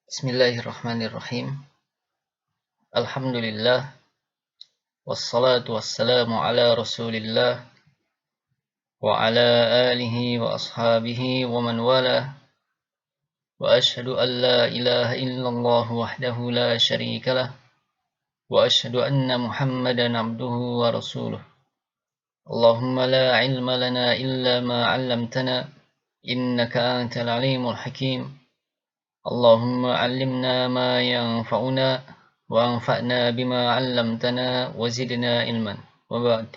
Bismillahirrahmanirrahim. Alhamdulillah. Wassalatu wassalamu ala rasulillah. Wa ala alihi wa ashabihi wa man wala. Wa ashhadu an la ilaha illallah wahdahu la sharika lah. Wa ashhadu anna muhammadan abduhu wa rasuluh. Allahumma la ilma lana illa ma 'allamtana. Innaka antal alimul hakim. Allahumma 'allimna ma yanfa'una وأنفعنا بما علمتنا وزدنا علما وبعد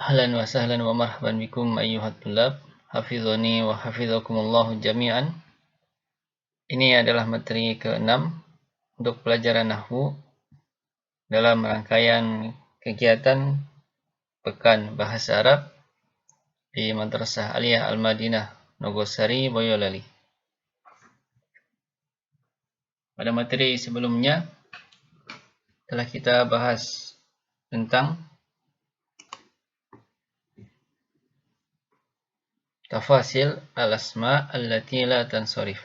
أهلا وسهلا ومرحبا بكم أيها الطلاب حفظني وحفظكم الله جميعا. Ini adalah materi ke-6 untuk pelajaran Nahwu dalam rangkaian kegiatan Pekan Bahasa Arab di Madrasah Aliyah Al-Madinah Nogosari, Boyolali. Pada materi sebelumnya telah kita bahas tentang tafasil al-asma allati la tansarif,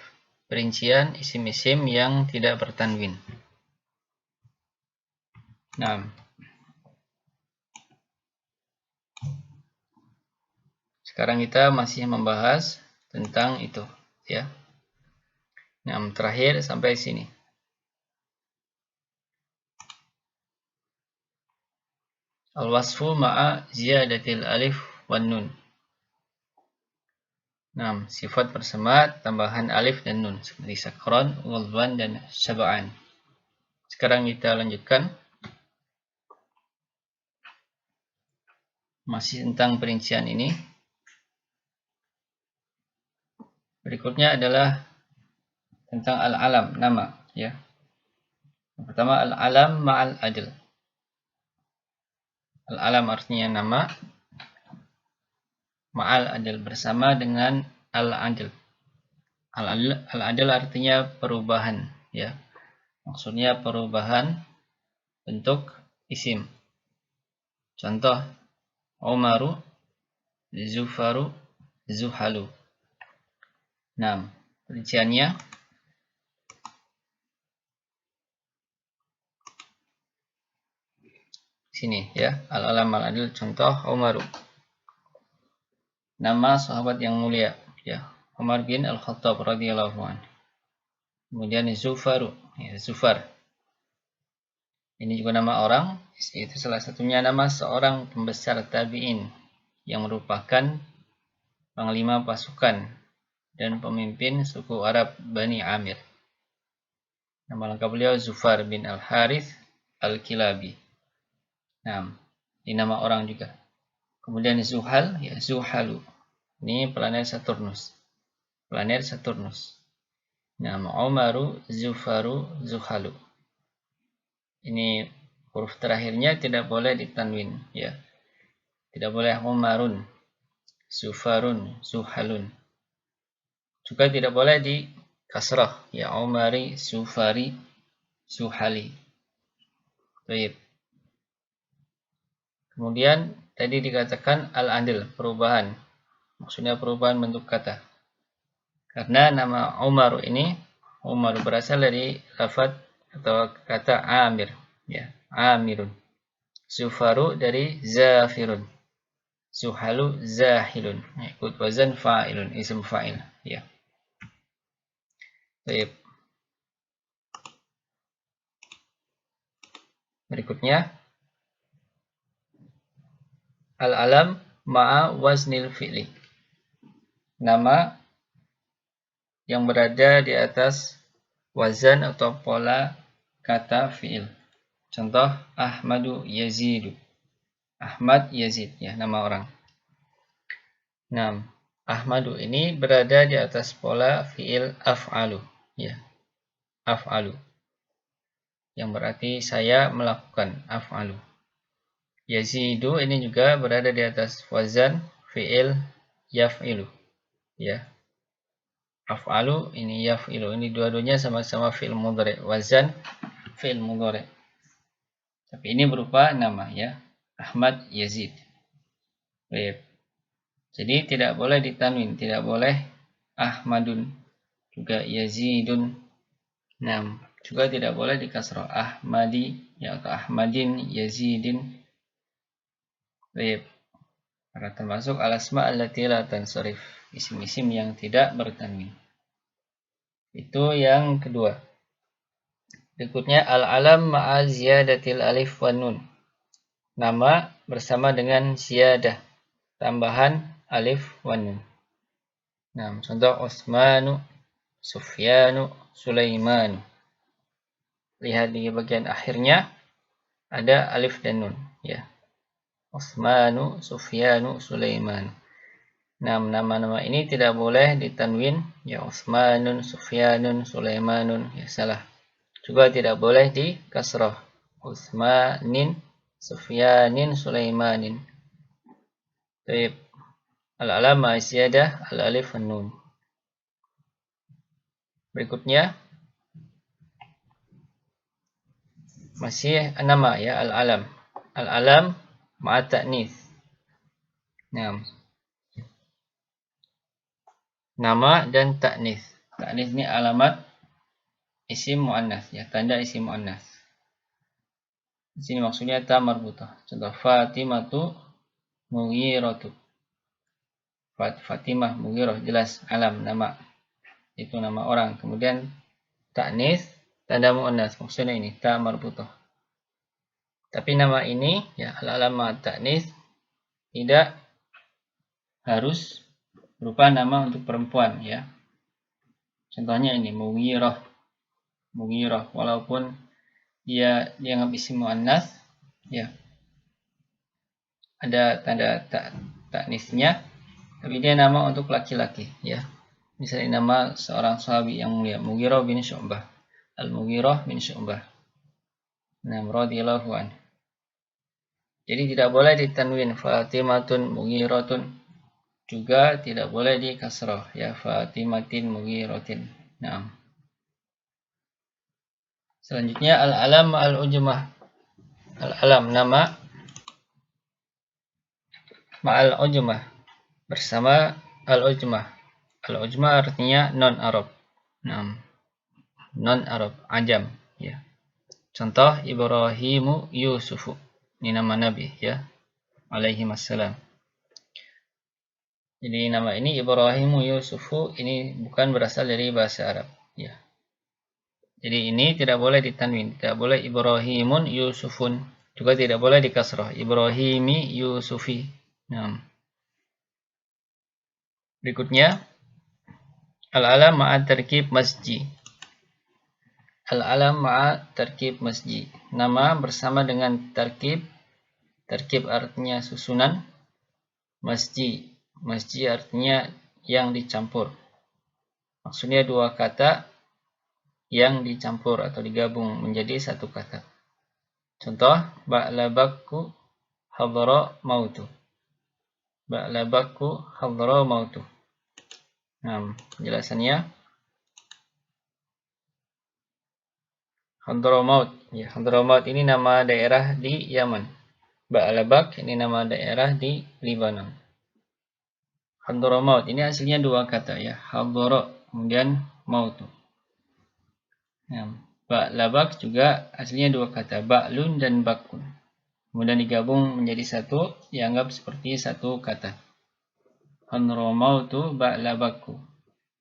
perincian isim-isim yang tidak bertanwin. Nah, sekarang kita masih membahas tentang itu, ya. Nah, terakhir sampai sini. Al-wasfu ma'a ziyadatil alif wan nun. Nah, sifat bersama tambahan alif dan nun seperti sakron, ghadban dan syab'an. Sekarang kita lanjutkan. Masih tentang perincian ini. Berikutnya adalah tentang al-alam, nama, ya. Yang pertama al-alam ma'al adl. Al-alam artinya nama, ma'al adl bersama dengan al-adl. Al-adl artinya perubahan, ya. Maksudnya perubahan bentuk isim. Contoh Umaru, Zufaru, Zuhalu. Nah, perinciannya sini, ya. Al-alam al-adl, contoh Umaru, nama sahabat yang mulia, ya, Umar bin Al-Khattab radhiyallahu anhu. Kemudian Zufaru, ya, Zufar. Ini juga nama orang, itu salah satunya nama seorang pembesar tabi'in yang merupakan panglima pasukan dan pemimpin suku Arab Bani Amir. Nama lengkap beliau Zufar bin Al-Harith Al-Kilabi. Nah, ini nama orang juga. Kemudian Zuhal, ya, Zuhalu. Ini planet Saturnus. Planet Saturnus. Nama Umaru, Zufaru, Zuhalu. Ini huruf terakhirnya tidak boleh ditanwin, ya. Tidak boleh Umarun, Zufarun, Zuhalun. Juga tidak boleh di kasrah, ya, Umari, Zufari, Zuhali. Baik. Kemudian tadi dikatakan al-adl, perubahan. Maksudnya perubahan bentuk kata. Karena nama Umar ini, Umar berasal dari lafaz atau kata Amir, ya, Amirun. Zufaru dari Zafirun. Zuhalu Zahilun. Ikut wazan fa'ilun, isim fa'il, ya. Baik. Berikutnya al-alam ma'a waznil fi'li. Nama yang berada di atas wazan atau pola kata fi'il. Contoh Ahmadu Yazidu. Ahmad Yazid, ya, nama orang. Nah, Ahmadu ini berada di atas pola fi'il af'alu, ya. Af'alu. Yang berarti saya melakukan, af'alu. Yazidu ini juga berada di atas wazan fi'il yaf'ilu, ya. Af'alu ini yaf'ilu. Ini dua-duanya sama-sama fi'il mudhari', wazan fi'il mudhari'. Tapi ini berupa nama, ya. Ahmad Yazid. Baik. Jadi tidak boleh ditanwin, tidak boleh Ahmadun. juga Yazidun. Nah, juga tidak boleh dikasrah Ahmadi, ya ke Ahmadin, Yazidin. Baik. Karena termasuk al-asma allati la tansarif, isim-isim yang tidak bertanwin. Itu yang kedua. Berikutnya al-alam ma'a ziyadatil alif wan nun. Nama bersama dengan ziyadah, tambahan alif wan nun. Nah, contoh Utsmanu, Sufyanu, Sulaiman. Lihat di bagian akhirnya ada alif dan nun, ya. Utsmanu, Sufyanu, Sulaiman. Nah, nama-nama ini tidak boleh ditanwin, ya Utsmanun, Sufyanun, Sulaimanun, ya salah. Juga tidak boleh di kasrah. Utsmanin, Sufyanin, Sulaimanin. Baik. Al-alama ziyadah al-alif wan nun. Berikutnya masih nama, ya, al-alam. Al-alam ma'a ta'nits. Nah, nama dan ta'nits. Ta'nits ini alamat isim muannas, ya, tanda isim muannas. Di sini maksudnya ta marbutah. Contoh Fatimatu Mughiratu. Fatimah Mughirah, jelas alam, nama. Itu nama orang. Kemudian ta'nits tanda muannas, maksudnya ini ta marbutah. Tapi nama ini, ya, al-alam ma'a ta'nits tidak harus berupa nama untuk perempuan, ya. Contohnya ini Mughirah. Mughirah, walaupun dia dianggap isim muannas, ya, ada tanda ta'nisnya, tapi dia nama untuk laki-laki, ya. Misalnya nama seorang sahabi yang mulia, Mughirah bin Syu'bah. Al-Mughirah bin Syu'bah. Nah, radhiyallahu anhu. Jadi tidak boleh ditanwin Fatimatun Mughiratun, juga tidak boleh di kasrah, ya, Fatimatin Mughiratin. Nah, selanjutnya al-alam al-ujmah. Al-alam nama ma'al ujmah bersama al-ujmah. Al-ujmah artinya non-Arab. Nah, non-Arab, ajam, ya. Contoh Ibrahimu Yusufu. Ini nama Nabi, ya, alaihi wassalam. Jadi nama ini Ibrahimu Yusufu ini bukan berasal dari bahasa Arab, ya. Jadi ini tidak boleh ditanwin, tidak boleh Ibrahimun Yusufun, juga tidak boleh dikasrah Ibrahimi Yusufi. Nah, berikutnya al-alam ma'a tarkib masjid. Al-alam ma'a tarkib masjid. Nama bersama dengan tarkib. Tarkib artinya susunan. Masjid. Masjid artinya yang dicampur. Maksudnya dua kata yang dicampur atau digabung menjadi satu kata. Contoh, ba'labakku hadhara mautu. Ba'labakku hadhara mautu. Nah, penjelasannya Hadramaut. Ya, Hadramaut ini nama daerah di Yaman. Ba'labak ini nama daerah di Libanon. Hadramaut ini aslinya dua kata, ya. Hadhara kemudian mautu. Nah, ba'labak juga aslinya dua kata, ba'lun dan bakun. Kemudian digabung menjadi satu, dianggap seperti satu kata. Hadramautu ba'labakku.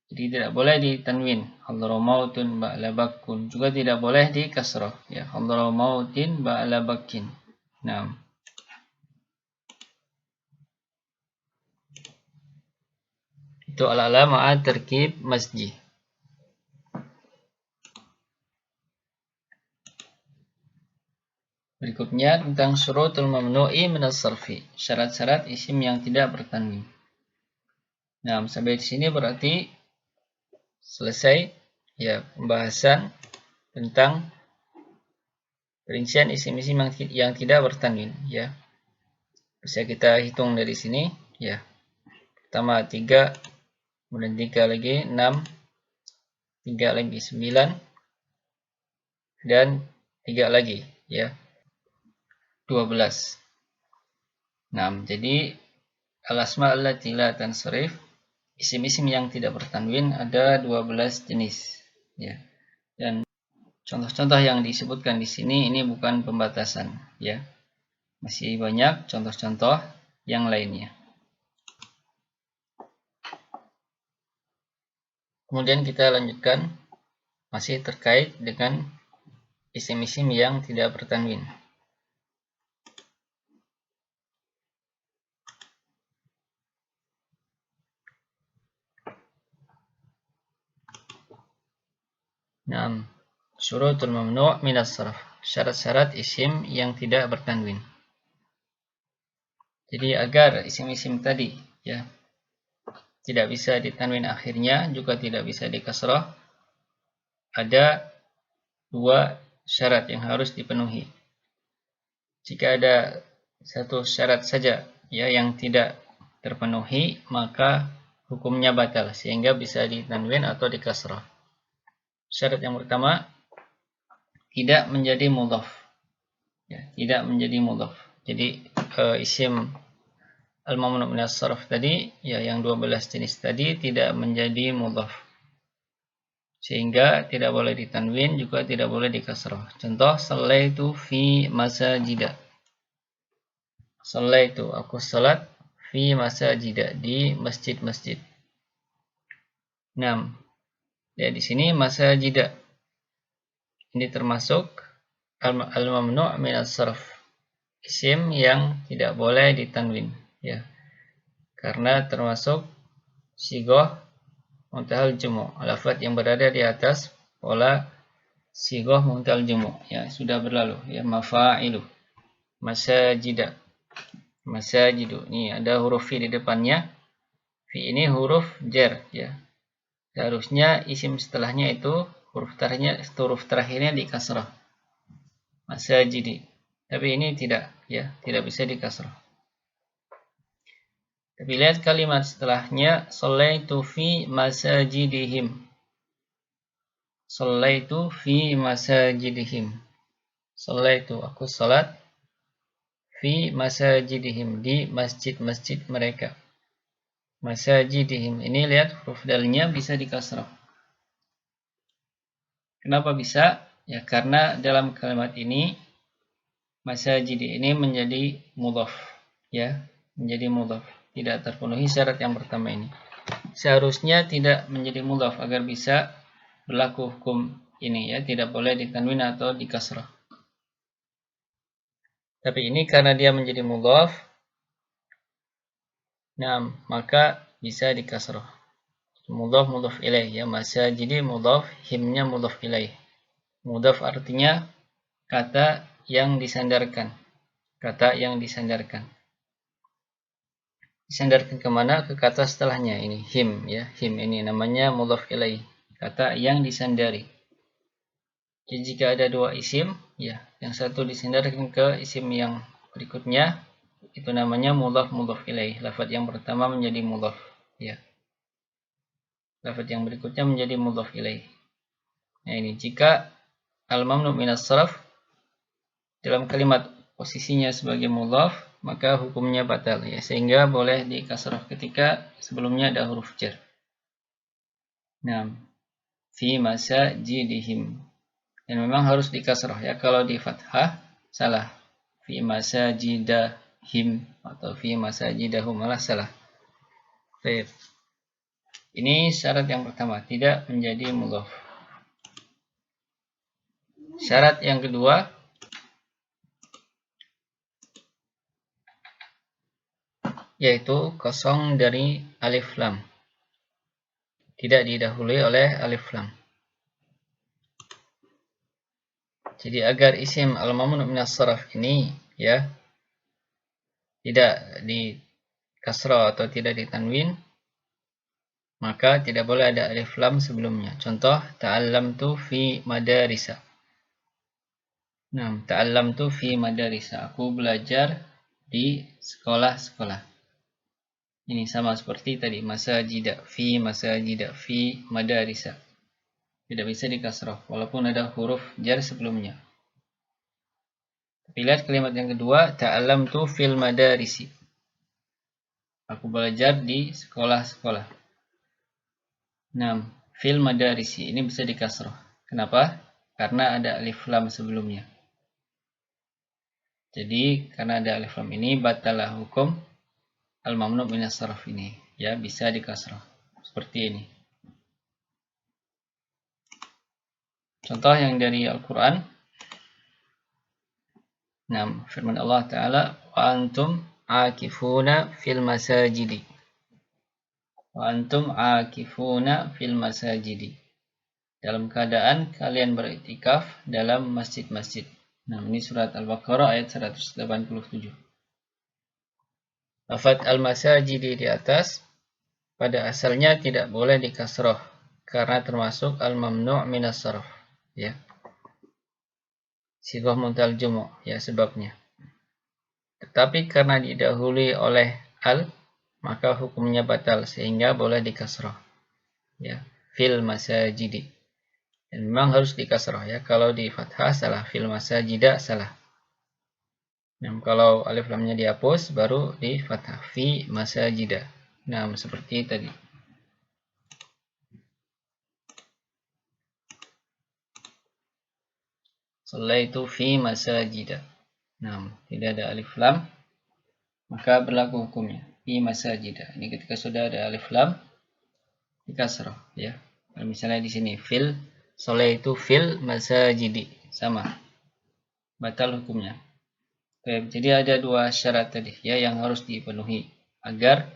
Jadi tidak boleh ditanwin. Hadramautun ba'labakun. Juga tidak boleh di kasrah, ya. Hadramautin ba'labakin. Nah, itu al-alam ma'a tarkib masjid. Berikutnya tentang syurutul mamnu'i minas sarfi. Syarat-syarat isim yang tidak bertanwin. Nah, sampai di sini berarti selesai, ya, pembahasan tentang perincian isim-isim yang tidak bertanwin, ya. Bisa kita hitung dari sini, ya. Pertama 3, kemudian 3 lagi 6, 3 lagi 9, dan 3 lagi, ya, 12. Nah, jadi al-asma allati la tansarif isim-isim yang tidak bertanwin ada 12 jenis, ya. Dan contoh-contoh yang disebutkan di sini ini bukan pembatasan, ya. Masih banyak contoh-contoh yang lainnya. Kemudian kita lanjutkan masih terkait dengan isim-isim yang tidak bertanwin. Naam, syurutul mamnu' minas sarf. Syarat-syarat isim yang tidak bertanwin. Jadi agar isim-isim tadi ya tidak bisa ditanwin akhirnya, juga tidak bisa dikasrah, ada dua syarat yang harus dipenuhi. Jika ada satu syarat saja ya yang tidak terpenuhi, maka hukumnya batal sehingga bisa ditanwin atau dikasrah. Syarat yang pertama, tidak menjadi mudhaf. Ya, tidak menjadi mudhaf. Jadi isim al-mamnu' minas sarf tadi ya yang 12 jenis tadi tidak menjadi mudhaf. Sehingga tidak boleh ditanwin juga tidak boleh dikasrah. Contoh sallaitu fi masajida. Sallaitu aku salat fi masajida di masjid-masjid. 6. Ya di sini masajida. Ini termasuk al-mamnu' minas sarf. Isim yang tidak boleh ditanwin ya. Karena termasuk sigoh muntahal jumu'. Lafaz yang berada di atas pola sigoh muntahal jumu' ya sudah berlalu ya mafa'ilu. Masajida. Masajidu. Ini ada huruf fi di depannya. Fi ini huruf jar ya. Seharusnya isim setelahnya itu huruf terakhirnya di kasrah. Masajidi. Tapi ini tidak ya, tidak bisa di kasrah. Tapi lihat kalimat setelahnya shallaitu fi masajidihim. Shallaitu fi masajidihim. Shallaitu aku salat fi masajidihim di masjid-masjid mereka. Masajidihim. Ini lihat huruf dalnya bisa dikasrah. Kenapa bisa? Ya karena dalam kalimat ini masajid ini menjadi mudhaf ya, menjadi mudhaf. Tidak terpenuhi syarat yang pertama ini. Seharusnya tidak menjadi mudhaf agar bisa berlaku hukum ini ya, tidak boleh ditanwin atau dikasrah. Tapi ini karena dia menjadi mudhaf, nah maka bisa dikasrah. Mudhaf ilaih ya, masajidi mudhaf, himnya mudhaf ilaih. Mudhaf artinya kata yang disandarkan. Kata yang disandarkan. Disandarkan kemana? Ke kata setelahnya ini him ya, him ini namanya mudhaf ilaih, kata yang disandari. Jadi jika ada dua isim ya, yang satu disandarkan ke isim yang berikutnya, itu namanya mudhaf ilaih. Lafaz yang pertama menjadi mudhaf ya. Lafaz yang berikutnya menjadi mudhaf ilaih. Nah ini jika al-mamnu' minas sarf dalam kalimat posisinya sebagai mudhaf, maka hukumnya batal ya, sehingga boleh dikasrah ketika sebelumnya ada huruf jar. Nah, fi masajidihim. Dan memang harus dikasrah ya, kalau di fathah salah. Fi masajidahim atau fi masajidahum malah salah. Baik. Ini syarat yang pertama, tidak menjadi mudhaf. Syarat yang kedua, yaitu kosong dari alif lam. Tidak didahului oleh alif lam. Jadi agar isim al-mamnu' minas sarf ini ya tidak di kasrah atau tidak ditanwin, maka tidak boleh ada alif lam sebelumnya. Contoh ta'allamtu fi madarisa. Nah, ta'allamtu fi madarisa. Aku belajar di sekolah-sekolah. Ini sama seperti tadi masajida fi madarisa. Tidak bisa dikasrah walaupun ada huruf jar sebelumnya. Tapi lihat kalimat yang kedua, ta'allamtu fil madarisi. Aku belajar di sekolah-sekolah. Nah, fil madarisi ini bisa dikasroh. Kenapa? Karena ada alif lam sebelumnya. Jadi karena ada alif lam ini batalah hukum al-mamnu' minas sarf ini. Ya, bisa dikasroh. Seperti ini. Contoh yang dari Al-Quran. Nah, firman Allah Ta'ala, wa antum akifuna fil masajidi. Wa antum akifuna fil masajidi. Dalam keadaan kalian beriktikaf dalam masjid-masjid. Nah, ini surat Al-Baqarah ayat 187. Lafaz al-masajidi di atas pada asalnya tidak boleh dikasroh karena termasuk al-mamnu' minas sarf. Ya. Sighah muntal jumu' ya sebabnya. Tetapi karena didahului oleh al, maka hukumnya batal sehingga boleh dikasroh. Ya, fil masajidi. Dan memang harus dikasroh ya. Kalau di fathah salah, fil masajida salah. Nah, kalau alif lamnya dihapus baru di fathah fi masajida. Nah, seperti tadi. Shallaitu fi masajida. Nah, tidak ada alif lam, maka berlaku hukumnya fi masajida. Ini ketika sudah ada alif lam dikasroh ya. Nah, misalnya di sini fil shallaitu fil masajidi sama. Batal hukumnya. Oke, jadi ada dua syarat tadi ya yang harus dipenuhi agar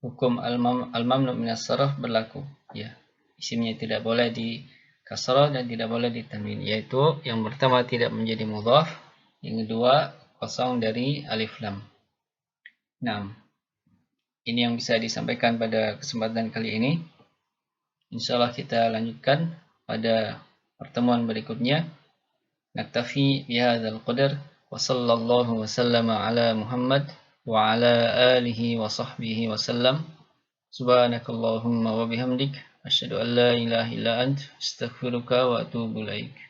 hukum al-mamnu' minas sarf berlaku ya. Isimnya tidak boleh di kasrah dan tidak boleh ditanwin, yaitu yang pertama tidak menjadi mudhaf, yang kedua kosong dari alif lam. Nah, ini yang bisa disampaikan pada kesempatan kali ini. Insyaallah kita lanjutkan pada pertemuan berikutnya. Naktafi bihadzal qadar wa sallallahu wa sallama ala Muhammad wa ala alihi wa sahbihi wa sallam. Subhanakallahumma wa bihamdik asyhadu an la ilaha illa ant astaghfiruka wa atubu ilaik.